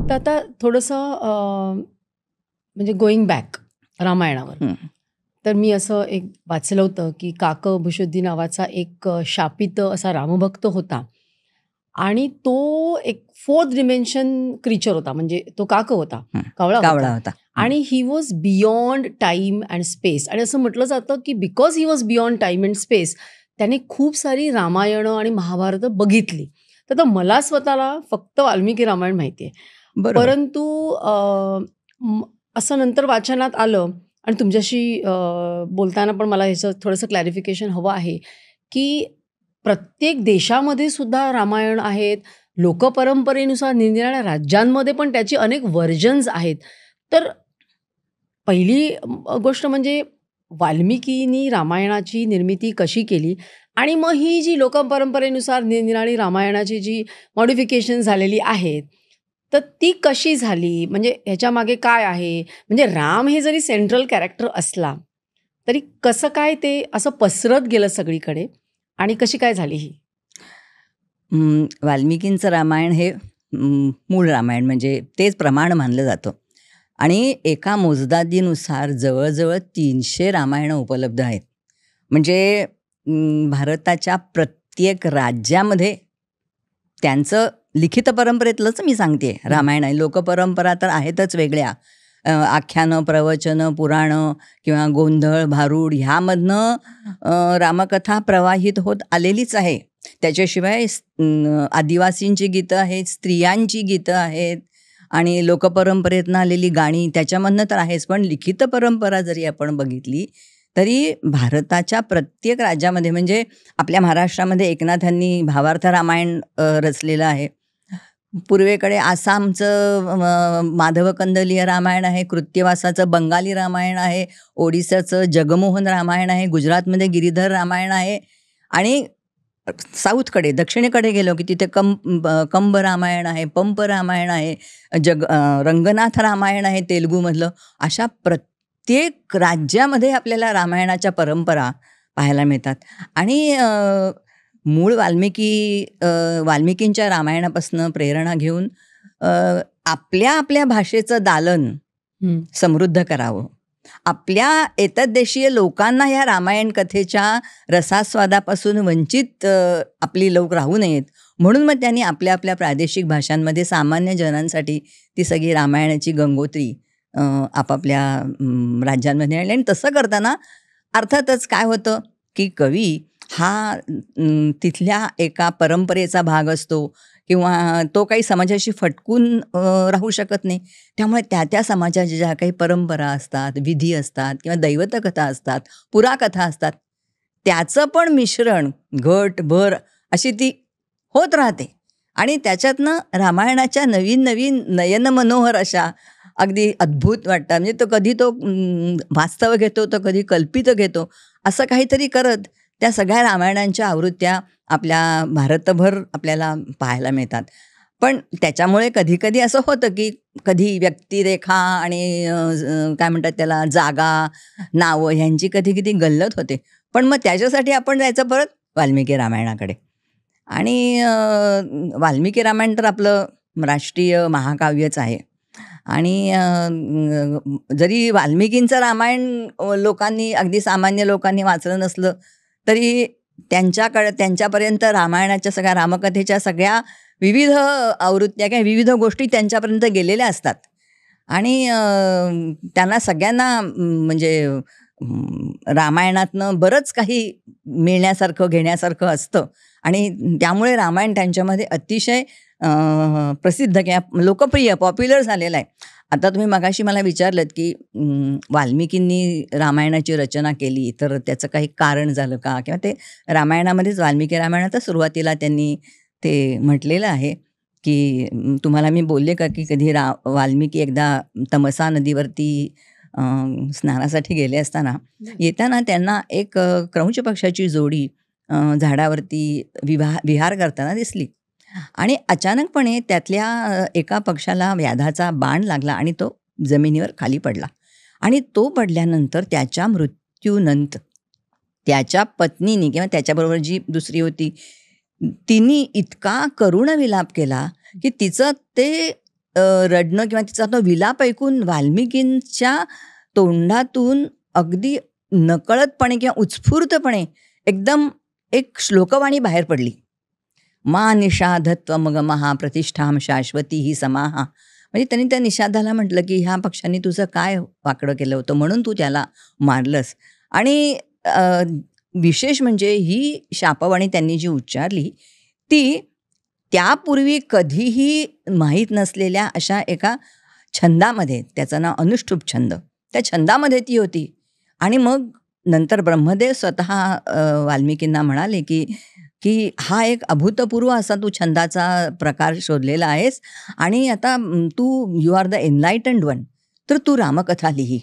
तर आता थोडंसं म्हणजे गोईंग बॅक रामायणावर. हं. तर मी असं एक वाचलं होतं की काकभूषुद्धी नावाचा एक शापित असा रामभक्त होता आणि तो एक फोर्थ डिमेन्शन क्रिचर होता. म्हणजे तो काक होता, हं. कावळा कावळा होता होता. आणि he was beyond time and space. आणि असं म्हटलं जातं की because he was beyond time and space त्याने खूप सारी रामायणं आणि महाभारतं बघितली. तर आता मला स्वतःला फक्त वाल्मिकी रामायण माहिती आहे. बरोबर. परंतु असं नंतर वाचनात आलं आणि तुमच्याशी बोलताना पण मला ह्याचं थोडंसं क्लॅरिफिकेशन हवं आहे की प्रत्येक देशामध्ये सुद्धा रामायण आहेत. लोकपरंपरेनुसार निरनिराळ्या राज्यांमध्ये पण त्याची अनेक व्हर्जन्स आहेत. तर पहिली गोष्ट म्हणजे वाल्मिकीनी रामायणाची निर्मिती कशी केली आणि मग ही जी लोकपरंपरेनुसार निरनिराळी रामायणाची जी मॉडिफिकेशन झालेली आहेत, तर ती कशी झाली? म्हणजे ह्याच्यामागे काय आहे? म्हणजे राम हे जरी सेंट्रल कॅरेक्टर असला, तरी कसं काय ते असं पसरत गेलं सगळीकडे आणि कशी काय झाली ही? वाल्मिकींचं रामायण हे मूळ रामायण म्हणजे तेच प्रमाण मानलं जातं आणि एका मोजदादीनुसार जवळजवळ 300 रामायणं उपलब्ध आहेत. म्हणजे भारताच्या प्रत्येक राज्यामध्ये त्यांचं लिखित परंपरेतलंच मी सांगते रामायण आहे. लोकपरंपरा तर आहेतच वेगळ्या, आख्यानं, प्रवचनं, पुराणं किंवा गोंधळ, भारूड ह्यामधनं रामकथा प्रवाहित होत आलेलीच आहे. त्याच्याशिवाय आदिवासींची गीतं आहेत, स्त्रियांची गीतं आहेत आणि लोकपरंपरेतनं आलेली गाणी त्याच्यामधनं तर आहेच. पण लिखित परंपरा जरी आपण बघितली तरी भारताच्या प्रत्येक राज्यामध्ये म्हणजे आपल्या महाराष्ट्रामध्ये एकनाथांनी भावार्थ रामायण रचलेलं आहे. पूर्वेकडे आसामचं माधव कंदलीय रामायण आहे, कृत्यवासाचं बंगाली रामायण आहे, ओडिसाचं जगमोहन रामायण आहे, गुजरातमध्ये गिरीधर रामायण आहे आणि साऊथकडे दक्षिणेकडे गेलो की तिथे कंब रामायण आहे, पंप रामायण आहे, रंगनाथ रामायण आहे तेलुगूमधलं. अशा प्रत्येक राज्यामध्ये आपल्याला रामायणाच्या परंपरा पाहायला मिळतात आणि मूळ वाल्मिकींच्या रामायणापासून प्रेरणा घेऊन आपल्या आपल्या भाषेचं दालन समृद्ध करावं. आपल्या एतद्देशीय लोकांना या रामायण कथेच्या रसास्वादापासून वंचित आपली लोक राहू नयेत म्हणून मग त्यांनी आपल्या आपल्या प्रादेशिक भाषांमध्ये सामान्य जनांसाठी ती सगळी रामायणाची गंगोत्री आपापल्या राज्यांमध्ये आणली. आणि तसं करताना अर्थातच काय होतं की कवी हा तिथल्या एका परंपरेचा भाग असतो किंवा तो काही समाजाशी फटकून राहू शकत नाही. त्यामुळे त्या समाजाच्या ज्या काही परंपरा असतात, विधी असतात किंवा दैवतकथा असतात, पुराकथा असतात, त्याचं पण मिश्रण घट भर अशी ती होत राहते आणि त्याच्यातनं रामायणाच्या नवीन नवीन नयनमनोहर अशा अगदी अद्भुत वाटतात. म्हणजे तो कधी तो वास्तव घेतो, तर कधी कल्पित घेतो, असं काहीतरी करत त्या सगळ्या रामायणांच्या आवृत्त्या आपल्या भारतभर आपल्याला पाहायला मिळतात. पण त्याच्यामुळे कधीकधी असं होतं की कधी व्यक्तिरेखा आणि काय म्हणतात त्याला जागा, नावं ह्यांची कधी कधी गल्लत होते. पण मग त्याच्यासाठी आपण जायचं परत वाल्मिकी रामायणाकडे. आणि वाल्मिकी रामायण तर आपलं राष्ट्रीय महाकाव्यच आहे. आणि जरी वाल्मिकींचं रामायण लोकांनी अगदी सामान्य लोकांनी वाचलं नसलं तरी त्यांच्यापर्यंत रामायणाच्या सगळ्या रामकथेच्या सगळ्या विविध आवृत्त्या किंवा विविध गोष्टी त्यांच्यापर्यंत गेलेल्या असतात आणि त्यांना सगळ्यांना म्हणजे रामायणातनं बरंच काही मिळण्यासारखं घेण्यासारखं असतं आणि त्यामुळे रामायण त्यांच्यामध्ये अतिशय प्रसिद्ध किंवा लोकप्रिय पॉप्युलर झालेलं आहे. आता तुम्ही मगाशी मला विचारलं की वाल्मिकींनी रामायणाची रचना केली तर त्याचं काही कारण झालं का, किंवा ते रामायणामध्येच वाल्मिकी रामायणाचा सुरुवातीला त्यांनी ते म्हटलेलं आहे की तुम्हाला मी बोलले का की कधी वाल्मिकी एकदा तमसा नदीवरती स्नानासाठी गेले असताना येताना त्यांना एक क्रौंच पक्षाची जोडी झाडावरती विहार करताना दिसली आणि अचानकपणे त्यातल्या एका पक्षाला व्याधाचा बाण लागला आणि तो जमिनीवर खाली पडला आणि तो पडल्यानंतर त्याच्या मृत्यूनंतर त्याच्या पत्नीने किंवा त्याच्याबरोबर जी दुसरी होती तिने इतका करुण विलाप केला की तिचं ते रडणं किंवा तिचा तो विलाप ऐकून वाल्मिकींच्या तोंडातून अगदी नकळतपणे किंवा उत्स्फूर्तपणे एकदम एक श्लोकवाणी बाहेर पडली. मा निषाधत्वमगमहा प्रतिष्ठाम शाश्वती ही समाहा. म्हणजे त्यांनी त्या निषादाला म्हटलं की ह्या पक्षांनी तुझं काय वाकडं केलं होतं म्हणून तू त्याला मारलंस. आणि विशेष म्हणजे ही शापवाणी त्यांनी जी उच्चारली ती त्यापूर्वी कधीही माहीत नसलेल्या अशा एका छंदामध्ये, त्याचं नाव अनुष्टुप छंद, त्या छंदामध्ये ती होती. आणि मग नंतर ब्रह्मदेव स्वतः वाल्मिकींना म्हणाले की हा एक अभूतपूर्व असा तू छंदाचा प्रकार शोधलेला आहेस आणि आता तू यू आर द एनलायटन्ड वन, तर तू रामकथा लिही.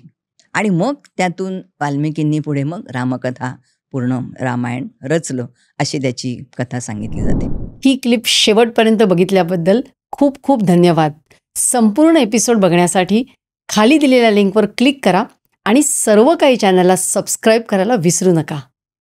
आणि मग त्यातून वाल्मिकींनी पुढे मग रामकथा पूर्ण रामायण रचलं, अशी त्याची कथा सांगितली जाते. ही क्लिप शेवटपर्यंत बघितल्याबद्दल खूप खूप धन्यवाद. संपूर्ण एपिसोड बघण्यासाठी खाली दिलेल्या लिंकवर क्लिक करा आणि सर्व काही चॅनलला सबस्क्राईब करायला विसरू नका.